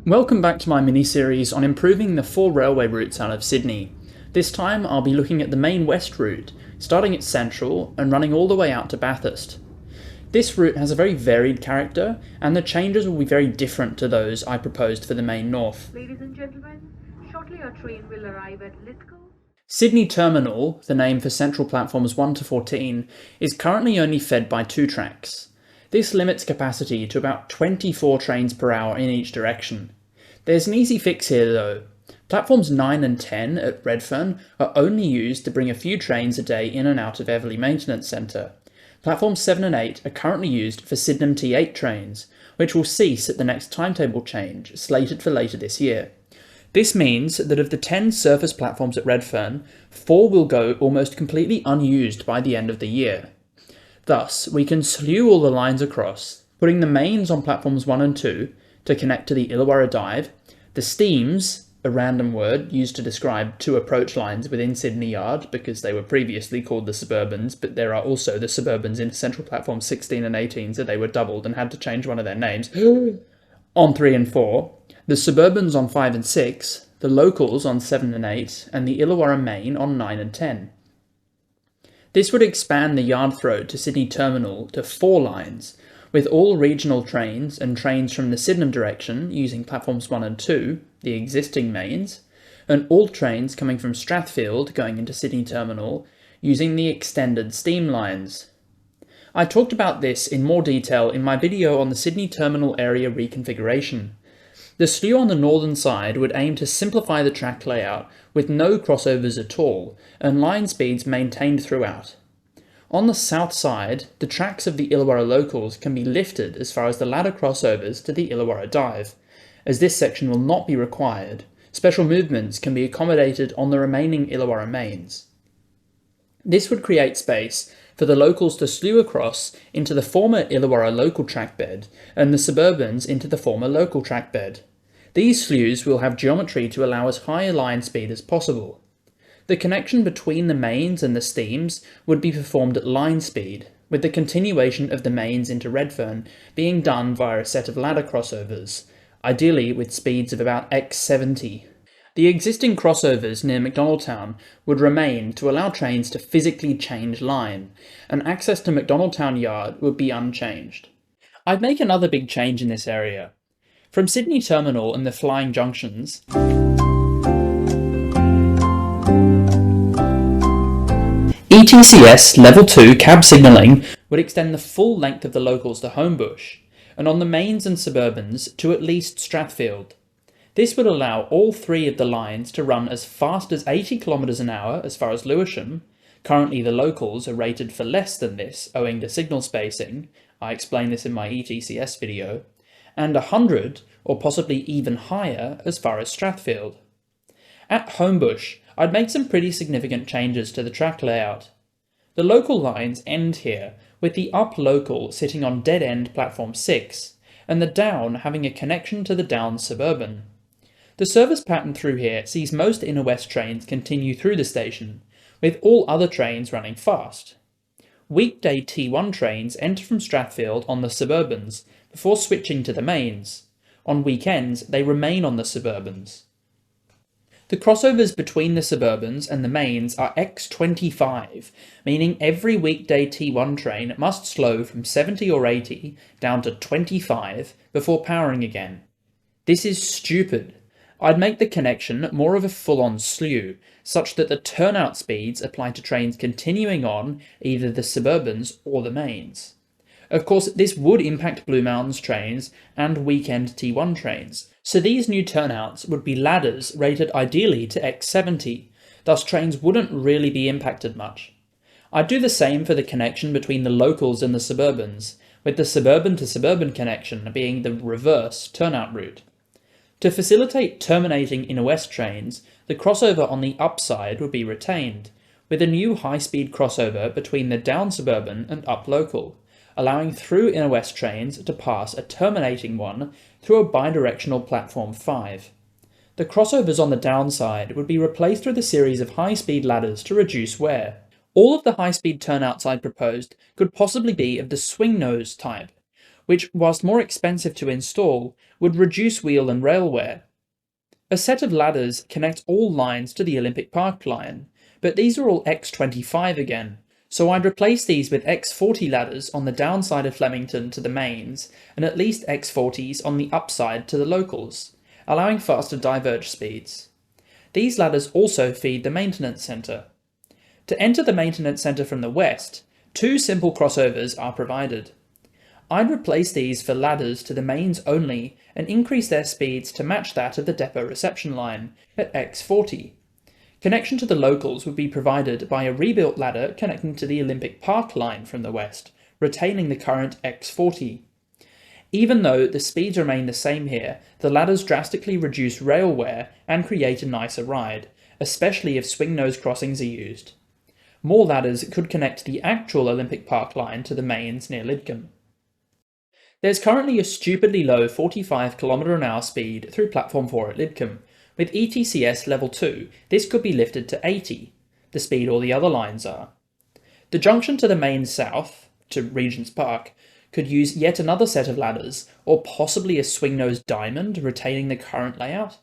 Welcome back to my mini-series on improving the 4 railway routes out of Sydney. This time I'll be looking at the main west route, starting at Central and running all the way out to Bathurst. This route has a very varied character, and the changes will be very different to those I proposed for the main north. Ladies and gentlemen, shortly our train will arrive at Lithgow. Sydney Terminal, the name for Central Platforms 1 to 14, is currently only fed by 2 tracks. This limits capacity to about 24 trains per hour in each direction. There's an easy fix here though. Platforms 9 and 10 at Redfern are only used to bring a few trains a day in and out of Everleigh Maintenance Centre. Platforms 7 and 8 are currently used for Sydenham T8 trains, which will cease at the next timetable change, slated for later this year. This means that of the 10 surface platforms at Redfern, 4 will go almost completely unused by the end of the year. Thus, we can slew all the lines across, putting the mains on platforms 1 and 2 to connect to the Illawarra Dive, the steams, a random word used to describe 2 approach lines within Sydney Yard because they were previously called the Suburbans, but there are also the Suburbans in Central Platforms 16 and 18, so they were doubled and had to change one of their names, on 3 and 4, the Suburbans on 5 and 6, the Locals on 7 and 8, and the Illawarra Main on 9 and 10. This would expand the Yard Road to Sydney Terminal to 4 lines, with all regional trains and trains from the Sydenham direction using platforms 1 and 2, the existing mains, and all trains coming from Strathfield going into Sydney Terminal using the extended steam lines. I talked about this in more detail in my video on the Sydney Terminal area reconfiguration. The slew on the northern side would aim to simplify the track layout with no crossovers at all, and line speeds maintained throughout. On the south side, the tracks of the Illawarra Locals can be lifted as far as the ladder crossovers to the Illawarra Dive. As this section will not be required, special movements can be accommodated on the remaining Illawarra mains. This would create space for the Locals to slew across into the former Illawarra local track bed and the Suburbans into the former local track bed. These slews will have geometry to allow as high a line speed as possible. The connection between the mains and the steams would be performed at line speed, with the continuation of the mains into Redfern being done via a set of ladder crossovers, ideally with speeds of about x70. The existing crossovers near McDonaldtown would remain to allow trains to physically change line, and access to McDonaldtown Yard would be unchanged. I'd make another big change in this area. From Sydney Terminal and the flying junctions, ETCS Level 2 cab signalling would extend the full length of the Locals to Homebush, and on the mains and Suburbans to at least Strathfield. This would allow all 3 of the lines to run as fast as 80 km an hour as far as Lewisham. Currently the Locals are rated for less than this owing to signal spacing, I explained this in my ETCS video, and 100 or possibly even higher as far as Strathfield. At Homebush, I'd make some pretty significant changes to the track layout. The local lines end here, with the up local sitting on dead-end platform 6, and the down having a connection to the down Suburban. The service pattern through here sees most inner west trains continue through the station, with all other trains running fast. Weekday T1 trains enter from Strathfield on the Suburbans, before switching to the mains. On weekends, they remain on the Suburbans. The crossovers between the Suburbans and the mains are X25, meaning every weekday T1 train must slow from 70 or 80 down to 25 before powering again. This is stupid. I'd make the connection more of a full-on slew, such that the turnout speeds apply to trains continuing on either the Suburbans or the mains. Of course, this would impact Blue Mountains trains and weekend T1 trains, so these new turnouts would be ladders rated ideally to X70, thus trains wouldn't really be impacted much. I'd do the same for the connection between the Locals and the Suburbans, with the Suburban to Suburban connection being the reverse turnout route. To facilitate terminating inner west trains, the crossover on the upside would be retained, with a new high-speed crossover between the down Suburban and up Local, allowing through inner west trains to pass a terminating one through a bidirectional platform 5. The crossovers on the downside would be replaced with a series of high-speed ladders to reduce wear. All of the high-speed turnouts I'd proposed could possibly be of the swing nose type, which, whilst more expensive to install, would reduce wheel and rail wear. A set of ladders connects all lines to the Olympic Park line, but these are all X25 again, so I'd replace these with X40 ladders on the downside of Flemington to the mains, and at least X40s on the upside to the locals, allowing faster diverge speeds. These ladders also feed the maintenance centre. To enter the maintenance centre from the west, two simple crossovers are provided. I'd replace these for ladders to the mains only and increase their speeds to match that of the depot reception line at X40. Connection to the locals would be provided by a rebuilt ladder connecting to the Olympic Park line from the west, retaining the current X40. Even though the speeds remain the same here, the ladders drastically reduce rail wear and create a nicer ride, especially if swing nose crossings are used. More ladders could connect the actual Olympic Park line to the mains near Lidcombe. There's currently a stupidly low 45 km/h speed through Platform 4 at Lidcombe. With ETCS Level 2, this could be lifted to 80, the speed all the other lines are. The junction to the main south, to Regent's Park, could use yet another set of ladders, or possibly a swing nose diamond retaining the current layout.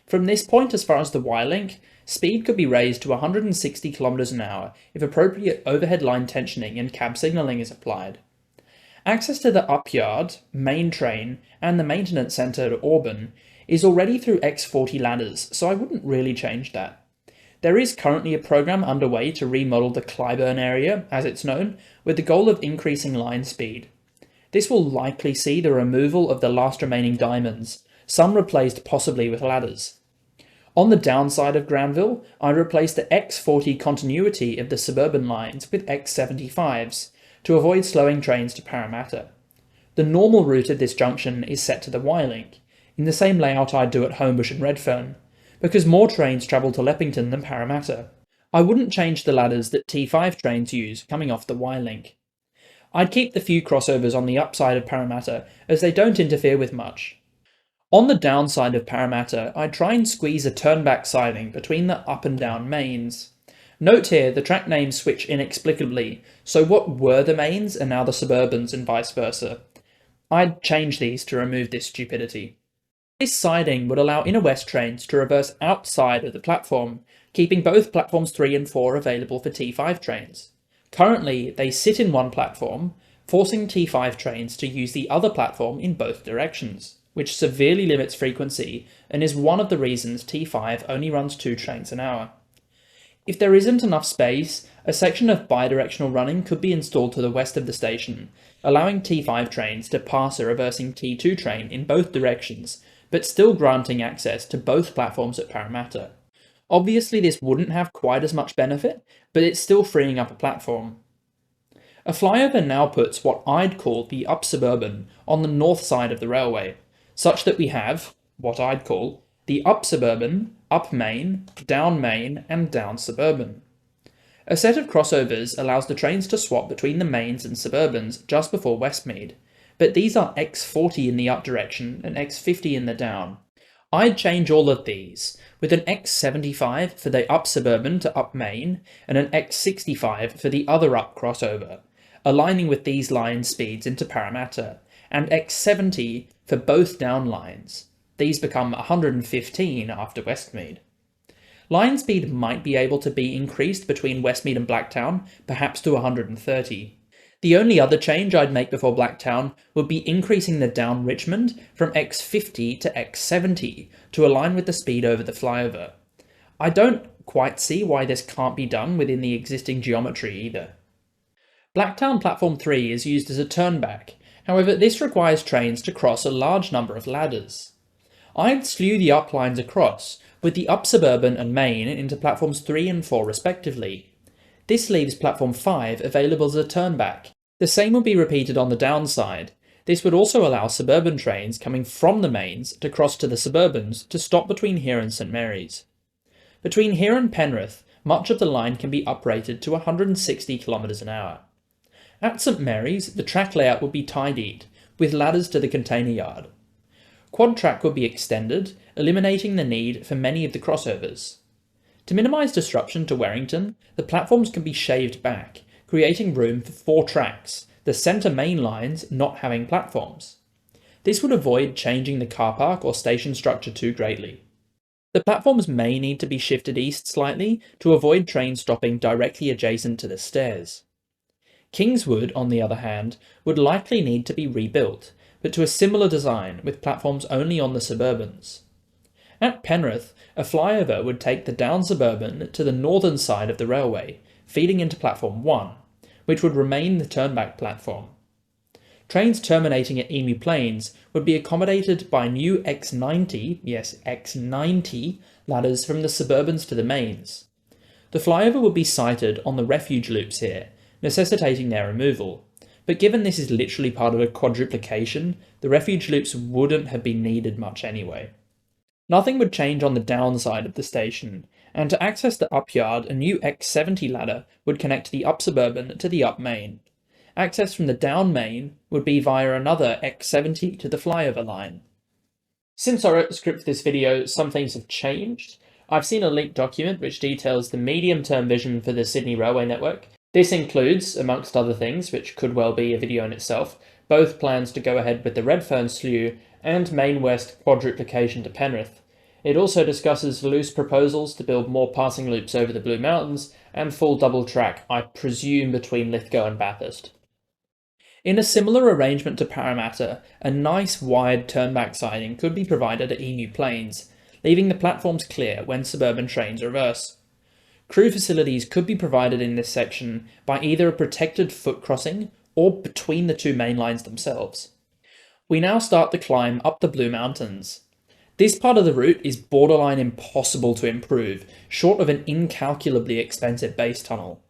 From this point as far as the Y-link, speed could be raised to 160 km/h if appropriate overhead line tensioning and cab signalling is applied. Access to the upyard, main train, and the maintenance centre at Auburn is already through X40 ladders, so I wouldn't really change that. There is currently a program underway to remodel the Clybourne area, as it's known, with the goal of increasing line speed. This will likely see the removal of the last remaining diamonds, some replaced possibly with ladders. On the downside of Granville, I replaced the X40 continuity of the suburban lines with X75s, to avoid slowing trains to Parramatta. The normal route of this junction is set to the Y-link, in the same layout I'd do at Homebush and Redfern, because more trains travel to Leppington than Parramatta. I wouldn't change the ladders that T5 trains use coming off the Y-link. I'd keep the few crossovers on the upside of Parramatta, as they don't interfere with much. On the downside of Parramatta, I'd try and squeeze a turnback siding between the up and down mains. Note here, the track names switch inexplicably, so what were the mains are now the suburbans and vice versa. I'd change these to remove this stupidity. This siding would allow Inner West trains to reverse outside of the platform, keeping both platforms 3 and 4 available for T5 trains. Currently, they sit in one platform, forcing T5 trains to use the other platform in both directions, which severely limits frequency and is one of the reasons T5 only runs 2 trains an hour. If there isn't enough space, a section of bidirectional running could be installed to the west of the station, allowing T5 trains to pass a reversing T2 train in both directions, but still granting access to both platforms at Parramatta. Obviously this wouldn't have quite as much benefit, but it's still freeing up a platform. A flyover now puts what I'd call the up suburban on the north side of the railway, such that we have, what I'd call, the up suburban, up main, and down suburban. A set of crossovers allows the trains to swap between the mains and suburbans just before Westmead, but these are X40 in the up direction and X50 in the down. I'd change all of these, with an X75 for the up suburban to up main, and an X65 for the other up crossover, aligning with these line speeds into Parramatta, and X70 for both down lines. These become 115 after Westmead. Line speed might be able to be increased between Westmead and Blacktown, perhaps to 130. The only other change I'd make before Blacktown would be increasing the down Richmond from X50 to X70 to align with the speed over the flyover. I don't quite see why this can't be done within the existing geometry either. Blacktown Platform 3 is used as a turnback, however this requires trains to cross a large number of ladders. I'd slew the up lines across, with the up suburban and main into platforms 3 and 4 respectively. This leaves platform 5 available as a turnback. The same would be repeated on the downside. This would also allow suburban trains coming from the mains to cross to the suburbans to stop between here and St Mary's. Between here and Penrith, much of the line can be uprated to 160 km/h. At St Mary's, the track layout would be tidied, with ladders to the container yard. Quad track would be extended, eliminating the need for many of the crossovers. To minimise disruption to Warrington, the platforms can be shaved back, creating room for 4 tracks, the centre main lines not having platforms. This would avoid changing the car park or station structure too greatly. The platforms may need to be shifted east slightly to avoid trains stopping directly adjacent to the stairs. Kingswood, on the other hand, would likely need to be rebuilt, but to a similar design with platforms only on the suburbans. At Penrith, a flyover would take the down suburban to the northern side of the railway, feeding into platform 1, which would remain the turnback platform. Trains terminating at Emu Plains would be accommodated by new X90, yes, X90 ladders from the suburbans to the mains. The flyover would be sited on the refuge loops here, necessitating their removal, but given this is literally part of a quadruplication, the refuge loops wouldn't have been needed much anyway. Nothing would change on the downside of the station, and to access the up yard, a new X70 ladder would connect the up suburban to the up main. Access from the down main would be via another X70 to the flyover line. Since I wrote the script for this video, some things have changed. I've seen a linked document which details the medium-term vision for the Sydney Railway network. This includes, amongst other things, which could well be a video in itself, both plans to go ahead with the Redfern Slough and Main West quadruplication to Penrith. It also discusses loose proposals to build more passing loops over the Blue Mountains and full double track, I presume between Lithgow and Bathurst. In a similar arrangement to Parramatta, a nice wide turnback siding could be provided at Emu Plains, leaving the platforms clear when suburban trains reverse. Crew facilities could be provided in this section by either a protected foot crossing or between the two main lines themselves. We now start the climb up the Blue Mountains. This part of the route is borderline impossible to improve, short of an incalculably expensive base tunnel.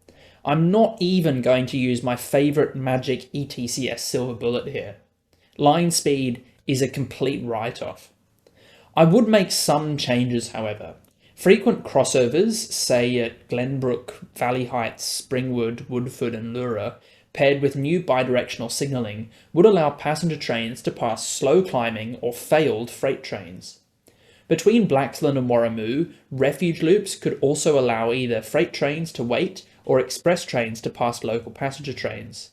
I'm not even going to use my favourite magic ETCS silver bullet here. Line speed is a complete write-off. I would make some changes, however. Frequent crossovers, say at Glenbrook, Valley Heights, Springwood, Woodford and Leura, paired with new bidirectional signalling, would allow passenger trains to pass slow climbing or failed freight trains. Between Blaxland and Warramoo, refuge loops could also allow either freight trains to wait or express trains to pass local passenger trains.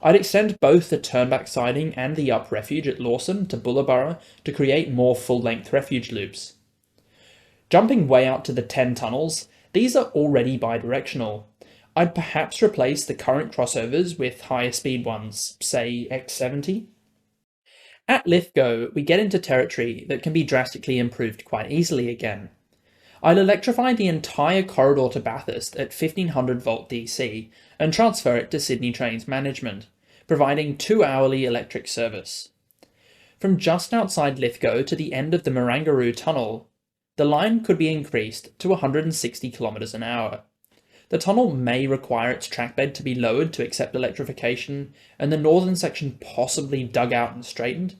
I'd extend both the turnback siding and the up refuge at Lawson to Bullaborough to create more full-length refuge loops. Jumping way out to the 10 tunnels, these are already bidirectional. I'd perhaps replace the current crossovers with higher speed ones, say X70. At Lithgow, we get into territory that can be drastically improved quite easily again. I'll electrify the entire corridor to Bathurst at 1500 volt DC and transfer it to Sydney Trains management, providing 2-hourly electric service. From just outside Lithgow to the end of the Marangaroo Tunnel, the line could be increased to 160 km an hour. The tunnel may require its trackbed to be lowered to accept electrification, and the northern section possibly dug out and straightened.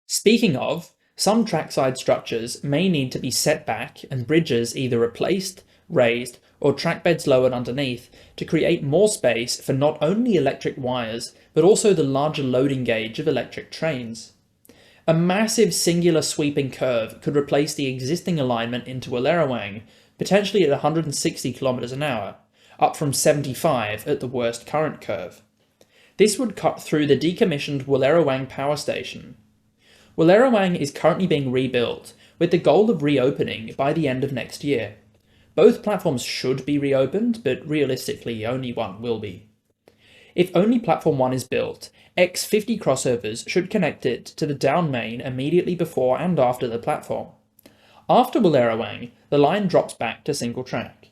Speaking of, some trackside structures may need to be set back and bridges either replaced, raised, or trackbeds lowered underneath to create more space for not only electric wires, but also the larger loading gauge of electric trains. A massive singular sweeping curve could replace the existing alignment into Wallerawang, potentially at 160 km an hour, up from 75 at the worst current curve. This would cut through the decommissioned Wallerawang power station. Wallerawang is currently being rebuilt, with the goal of reopening by the end of next year. Both platforms should be reopened, but realistically only one will be. If only platform 1 is built, X50 crossovers should connect it to the down main immediately before and after the platform. After Wallerawang, the line drops back to single track.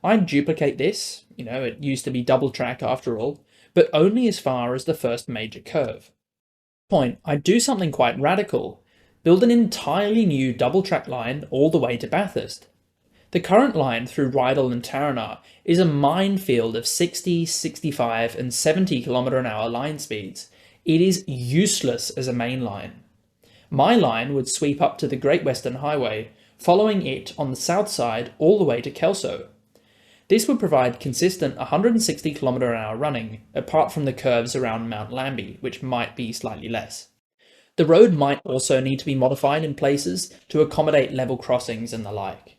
I'd duplicate this, it used to be double track after all, but only as far as the first major curve. I'd do something quite radical, build an entirely new double track line all the way to Bathurst. The current line through Rydal and Tarranar is a minefield of 60, 65 and 70 km an hour line speeds. It is useless as a main line. My line would sweep up to the Great Western Highway, following it on the south side all the way to Kelso. This would provide consistent 160 km an hour running, apart from the curves around Mount Lambie, which might be slightly less. The road might also need to be modified in places to accommodate level crossings and the like.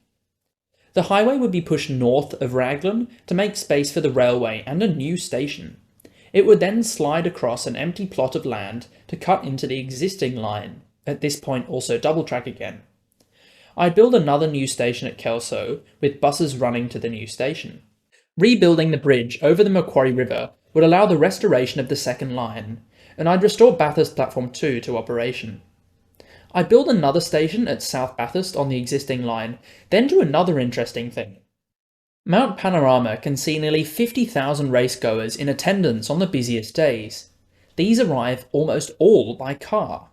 The highway would be pushed north of Raglan to make space for the railway and a new station. It would then slide across an empty plot of land to cut into the existing line, at this point also double track again. I'd build another new station at Kelso, with buses running to the new station. Rebuilding the bridge over the Macquarie River would allow the restoration of the second line, and I'd restore Bathurst Platform 2 to operation. I'd build another station at South Bathurst on the existing line, then do another interesting thing. Mount Panorama can see nearly 50,000 racegoers in attendance on the busiest days. These arrive almost all by car.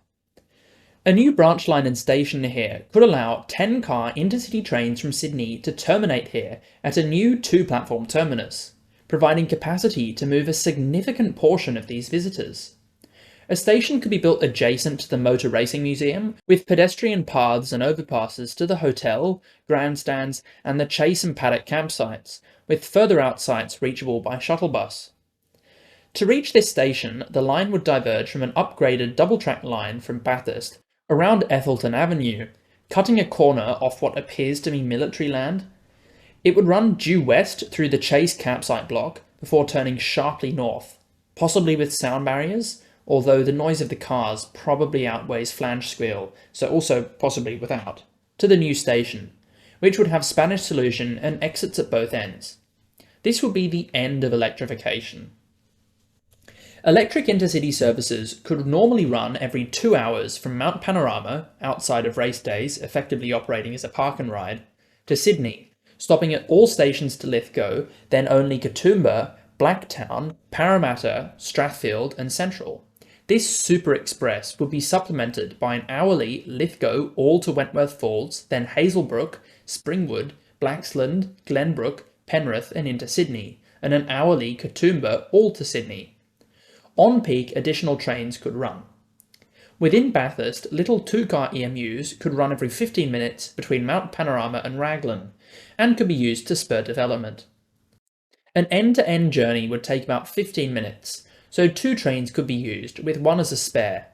A new branch line and station here could allow 10-car intercity trains from Sydney to terminate here at a new 2-platform terminus, providing capacity to move a significant portion of these visitors. A station could be built adjacent to the Motor Racing Museum, with pedestrian paths and overpasses to the hotel, grandstands, and the chase and paddock campsites, with further out sites reachable by shuttle bus. To reach this station, the line would diverge from an upgraded double-track line from Bathurst around Ethelton Avenue, cutting a corner off what appears to be military land. It would run due west through the Chase campsite block before turning sharply north, possibly with sound barriers, although the noise of the cars probably outweighs flange squeal, so also possibly without, to the new station, which would have Spanish solution and exits at both ends. This would be the end of electrification. Electric intercity services could normally run every 2 hours from Mount Panorama, outside of race days, effectively operating as a park and ride, to Sydney, stopping at all stations to Lithgow, then only Katoomba, Blacktown, Parramatta, Strathfield and Central. This Super Express would be supplemented by an hourly Lithgow all to Wentworth Falls, then Hazelbrook, Springwood, Blaxland, Glenbrook, Penrith and into Sydney, and an hourly Katoomba all to Sydney. On peak, additional trains could run. Within Bathurst, little 2-car EMUs could run every 15 minutes between Mount Panorama and Raglan, and could be used to spur development. An end-to-end journey would take about 15 minutes, so 2 trains could be used, with one as a spare.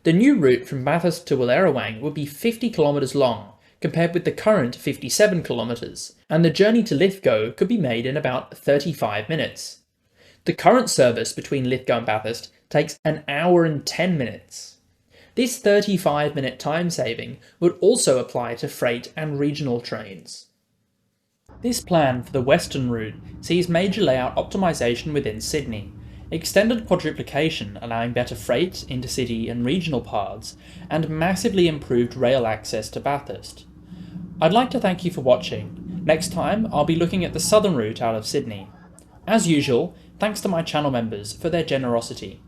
The new route from Bathurst to Wallerawang would be 50 kilometres long, compared with the current 57 kilometres, and the journey to Lithgow could be made in about 35 minutes. The current service between Lithgow and Bathurst takes an hour and 10 minutes. This 35-minute time saving would also apply to freight and regional trains. This plan for the western route sees major layout optimisation within Sydney, extended quadruplication allowing better freight, intercity and regional paths, and massively improved rail access to Bathurst. I'd like to thank you for watching. Next time I'll be looking at the southern route out of Sydney. As usual, thanks to my channel members for their generosity.